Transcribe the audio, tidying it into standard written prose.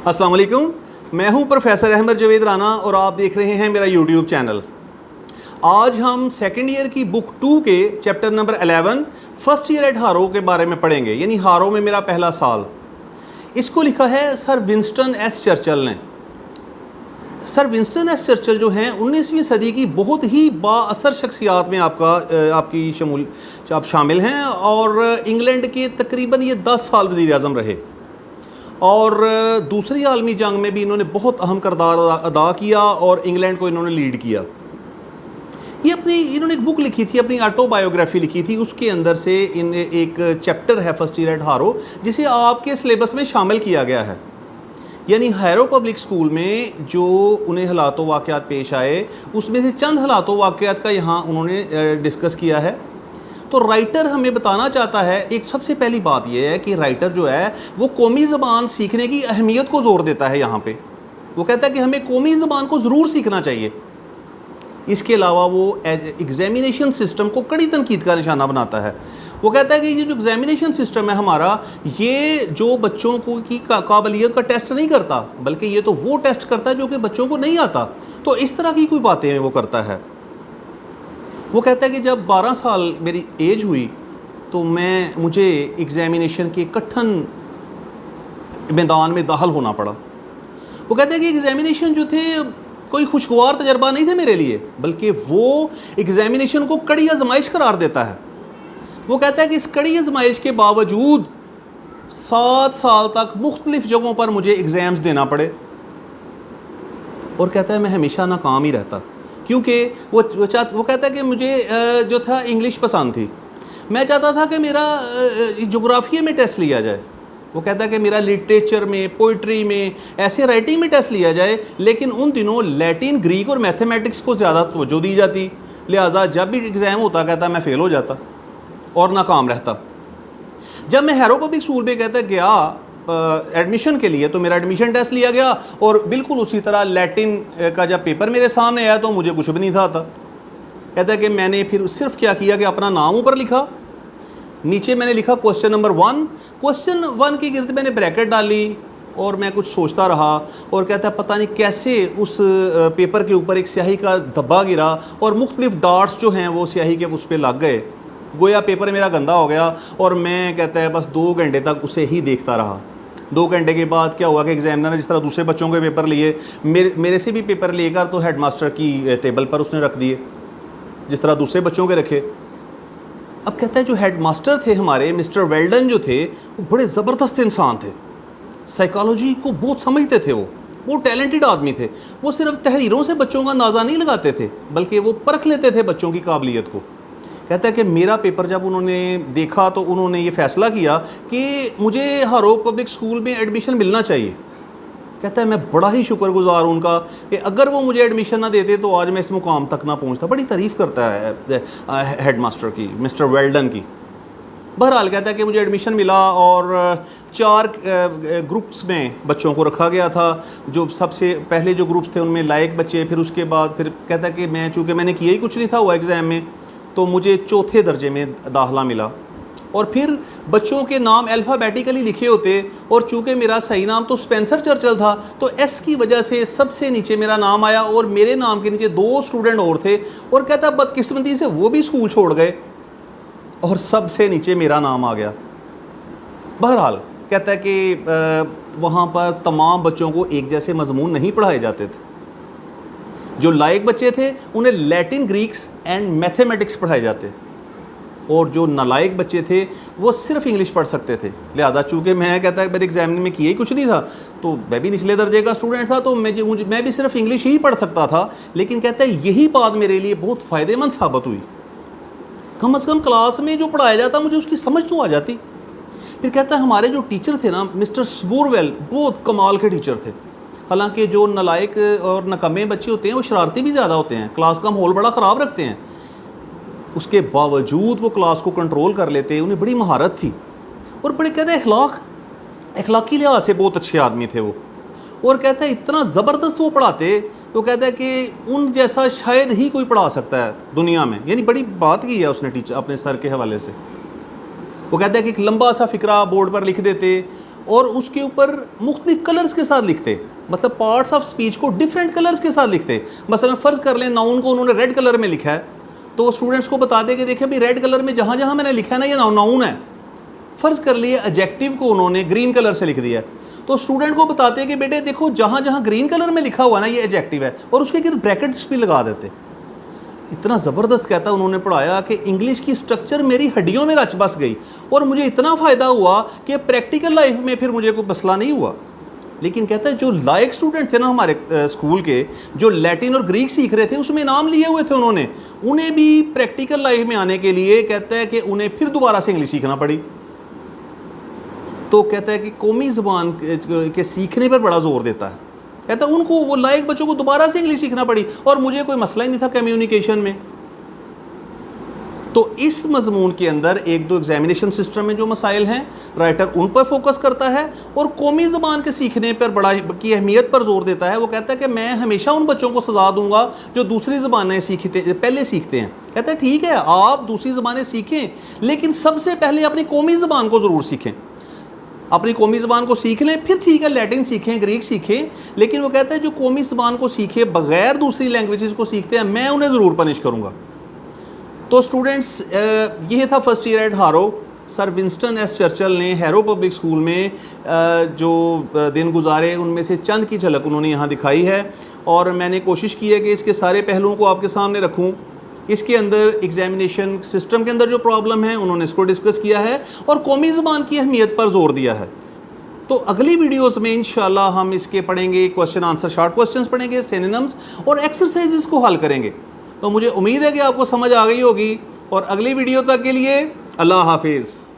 अस्सलाम वालेकुम, मैं हूं प्रोफेसर अहमद जवेद राना और आप देख रहे हैं मेरा यूट्यूब चैनल। आज हम सेकेंड ईयर की बुक 2 के chapter number 11 first year at Harrow के बारे में पढ़ेंगे, यानी हारो में मेरा पहला साल। इसको लिखा है सर विंस्टन एस चर्चिल ने। सर विंस्टन एस चर्चिल जो हैं 19वीं सदी की बहुत ही बाअसर शख्सियात में आप शामिल हैं और इंग्लैंड के तकरीबन ये 10 साल वज़ीर आज़म रहे और दूसरी आलमी जंग में भी इन्होंने बहुत अहम किरदार अदा किया और इंग्लैंड को इन्होंने लीड किया। इन्होंने एक बुक लिखी थी, अपनी ऑटोबायोग्राफी लिखी थी, उसके अंदर से इन एक चैप्टर है फर्स्ट ईयर एट हारो जिसे आपके सिलेबस में शामिल किया गया है। यानी हारो पब्लिक स्कूल में जो उन्हें हालात वाक़यात पेश आए उसमें से चंद हालात वाक़यात का यहाँ उन्होंने डिस्कस किया है। तो राइटर हमें बताना चाहता है, एक सबसे पहली बात यह है कि राइटर जो है वो कौमी ज़बान सीखने की अहमियत को ज़ोर देता है। यहाँ पे वो कहता है कि हमें कौमी ज़बान को ज़रूर सीखना चाहिए। इसके अलावा वो एग्ज़ामिनेशन सिस्टम को कड़ी तनकीद का निशाना बनाता है। वो कहता है कि ये जो एग्ज़ामिनेशन सिस्टम है हमारा, ये जो बच्चों को की काबिलियत का टेस्ट नहीं करता, बल्कि ये तो वो टेस्ट करता है जो कि बच्चों को नहीं आता। तो इस तरह की कोई बातें वो करता है। वो कहता है कि जब 12 साल मेरी एज हुई तो मुझे एग्ज़ामिनेशन के कठिन मैदान में दाखिल होना पड़ा। वो कहता है कि एग्ज़ामिनेशन जो थे कोई खुशगवार तजर्बा नहीं थे मेरे लिए, बल्कि वो एग्ज़ामिनेशन को कड़ी आजमाइश करार देता है। वो कहता है कि इस कड़ी आजमाइश के बावजूद 7 साल तक मुख्तलिफ़ जगहों पर मुझे एग्ज़ाम्स देना पड़े और कहता है मैं हमेशा नाकाम ही रहता, क्योंकि वो कहता है कि मुझे जो था इंग्लिश पसंद थी। मैं चाहता था कि मेरा जोग्राफिया में टेस्ट लिया जाए। वो कहता है कि मेरा लिटरेचर में, पोइट्री में, ऐसे राइटिंग में टेस्ट लिया जाए, लेकिन उन दिनों लैटिन, ग्रीक और मैथमेटिक्स को ज़्यादा तवज्जो दी जाती, लिहाजा जब भी एग्ज़ाम होता कहता मैं फ़ेल हो जाता और नाकाम रहता। जब मैं हारो पब्लिक स्कूल में कहता गया एडमिशन के लिए तो मेरा एडमिशन टेस्ट लिया गया और बिल्कुल उसी तरह लैटिन का जब पेपर मेरे सामने आया तो मुझे कुछ भी नहीं था आता। कहता है कि मैंने फिर सिर्फ क्या किया कि अपना नाम ऊपर लिखा, नीचे मैंने लिखा क्वेश्चन नंबर 1। क्वेश्चन 1 के गिर्द मैंने ब्रैकेट डाली और मैं कुछ सोचता रहा और कहता है पता नहीं कैसे उस पेपर के ऊपर एक स्याही का धब्बा गिरा और मुख्तलिफ डार्ट्स जो हैं वो स्याही के उस पर लग गए। गोया पेपर मेरा गंदा हो गया और मैं कहता है बस 2 घंटे तक उसे ही देखता रहा। 2 घंटे के बाद क्या हुआ कि एग्जामिनर ने जिस तरह दूसरे बच्चों के पेपर लिए, मेरे से भी पेपर लेकर तो हेडमास्टर की टेबल पर उसने रख दिए जिस तरह दूसरे बच्चों के रखे। अब कहता है जो हेडमास्टर थे हमारे, मिस्टर वेल्डन जो थे, वो बड़े ज़बरदस्त इंसान थे, साइकोलॉजी को बहुत समझते थे, वो टैलेंटेड आदमी थे। वो सिर्फ तहरीरों से बच्चों का अंदाज़ा नहीं लगाते थे, बल्कि वो परख लेते थे बच्चों की काबिलियत को। कहता है कि मेरा पेपर जब उन्होंने देखा तो उन्होंने ये फ़ैसला किया कि मुझे हारो पब्लिक स्कूल में एडमिशन मिलना चाहिए। कहता है मैं बड़ा ही शुक्रगुज़ार हूँ उनका कि अगर वो मुझे एडमिशन ना देते तो आज मैं इस मुकाम तक ना पहुँचता। बड़ी तारीफ़ करता है हेडमास्टर की, मिस्टर वेल्डन की। बहरहाल कहता है कि मुझे एडमिशन मिला और 4 ग्रुप्स में बच्चों को रखा गया था। जो सबसे पहले जो ग्रुप्स थे उनमें लायक बच्चे, फिर उसके बाद फिर कहता है कि चूँकि मैंने किया ही कुछ नहीं था हुआ एग्ज़ाम में, तो मुझे 4थे दर्जे में दाखिला मिला। और फिर बच्चों के नाम अल्फ़ाबेटिकली लिखे होते और चूँकि मेरा सही नाम तो स्पेंसर चर्चिल था तो एस की वजह से सबसे नीचे मेरा नाम आया और मेरे नाम के नीचे 2 स्टूडेंट और थे। और कहता बदकिस्मती से वो भी स्कूल छोड़ गए और सबसे नीचे मेरा नाम आ गया। बहरहाल कहता है कि वहाँ पर तमाम बच्चों को एक जैसे मजमून नहीं पढ़ाए जाते थे। जो लायक बच्चे थे उन्हें लैटिन, ग्रीक्स एंड मैथमेटिक्स पढ़ाए जाते और जो नालायक बच्चे थे वो सिर्फ इंग्लिश पढ़ सकते थे। लिहाजा चूँकि मैं कहता है मेरे एग्जाम में किया ही कुछ नहीं था तो मैं भी निचले दर्जे का स्टूडेंट था, तो मैं भी सिर्फ इंग्लिश ही पढ़ सकता था। लेकिन कहता है यही बात मेरे लिए बहुत फ़ायदेमंद साबित हुई। कम अज़ कम क्लास में जो पढ़ाया जाता मुझे उसकी समझ तो आ जाती। फिर कहता है हमारे जो टीचर थे ना, मिस्टर स्बूरवेल, बहुत कमाल के टीचर थे। हालांकि जो नालायक और नकम्मे बच्चे होते हैं वो शरारती भी ज़्यादा होते हैं, क्लास का माहौल बड़ा ख़राब रखते हैं, उसके बावजूद वो क्लास को कंट्रोल कर लेते, उन्हें बड़ी महारत थी और बड़े कहते हैं अखलाकी लिहाज से बहुत अच्छे आदमी थे वो। और कहता है इतना ज़बरदस्त वो पढ़ाते तो कहता है कि उन जैसा शायद ही कोई पढ़ा सकता है दुनिया में। यानी बड़ी बात की है उसने टीचर अपने सर के हवाले से। वो कहता है कि एक लंबा सा फ़िक्रा बोर्ड पर लिख देते और उसके ऊपर मुख्तलिफ कलर्स के साथ लिखते, मतलब पार्ट्स ऑफ स्पीच को डिफरेंट कलर्स के साथ लिखते। मसलन फ़र्ज़ कर लें नाउन को उन्होंने रेड कलर में लिखा है, तो स्टूडेंट्स को बता दें कि देखिए भाई रेड कलर में जहाँ जहाँ मैंने लिखा है ना ये नाउन है। फ़र्ज़ कर लिए एडजेक्टिव को उन्होंने ग्रीन कलर से लिख दिया, तो स्टूडेंट को बताते हैं कि बेटे देखो जहाँ जहाँ ग्रीन कलर में लिखा हुआ ना ये एडजेक्टिव है, और उसके गिर्द ब्रैकेट्स भी लगा देते। इतना ज़बरदस्त कहता उन्होंने पढ़ाया कि इंग्लिश की स्ट्रक्चर मेरी हड्डियों में रच बस गई, और मुझे इतना फ़ायदा हुआ कि प्रैक्टिकल लाइफ में फिर मुझे कोई मसला नहीं हुआ। लेकिन कहता है जो लायक स्टूडेंट थे ना हमारे स्कूल के, जो लैटिन और ग्रीक सीख रहे थे, उसमें इनाम लिए हुए थे उन्होंने, उन्हें भी प्रैक्टिकल लाइफ में आने के लिए कहता है कि उन्हें फिर दोबारा से इंग्लिश सीखना पड़ी। तो कहता है कि कौमी ज़बान के सीखने पर बड़ा ज़ोर देता है। कहता है उनको, वो लायक बच्चों को दोबारा से इंग्लिश सीखना पड़ी, और मुझे कोई मसला ही नहीं था कम्युनिकेशन में। तो इस मजमून के अंदर एक दो एग्जामिनेशन सिस्टम में जो मसाइल हैं राइटर उन पर फोकस करता है, और कौमी ज़बान के सीखने पर बड़ा की अहमियत पर जोर देता है। वो कहता है कि मैं हमेशा उन बच्चों को सज़ा दूंगा जो दूसरी ज़बानें पहले सीखते हैं। कहता है ठीक है आप दूसरी ज़बानें सीखें, लेकिन सबसे पहले अपनी कौमी ज़बान को ज़रूर सीखें। अपनी कौमी ज़बान को सीख लें, फिर ठीक है लैटिन सीखें, ग्रीक सीखें, लेकिन वो कहता है जो कौमी ज़बान को सीखे बग़ैर दूसरी लैंग्वेजेस को सीखते हैं मैं उन्हें ज़रूर पनिश करूँगा। तो स्टूडेंट्स ये था फर्स्ट ईयर एट हारो। सर विंस्टन एस चर्चिल ने हैरो पब्लिक स्कूल में जो दिन गुजारे उनमें से चंद की झलक उन्होंने यहाँ दिखाई है, और मैंने कोशिश की है कि इसके सारे पहलुओं को आपके सामने रखूँ। इसके अंदर एग्जामिनेशन सिस्टम के अंदर जो प्रॉब्लम है उन्होंने इसको डिस्कस किया है, और कौमी ज़बान की अहमियत पर जोर दिया है। तो अगली वीडियोस में इंशाल्लाह हम इसके पढ़ेंगे क्वेश्चन आंसर, शॉर्ट क्वेश्चंस पढ़ेंगे, सिनोनिम्स और एक्सरसाइजेस को हल करेंगे। तो मुझे उम्मीद है कि आपको समझ आ गई होगी, और अगली वीडियो तक के लिए अल्लाह हाफिज़।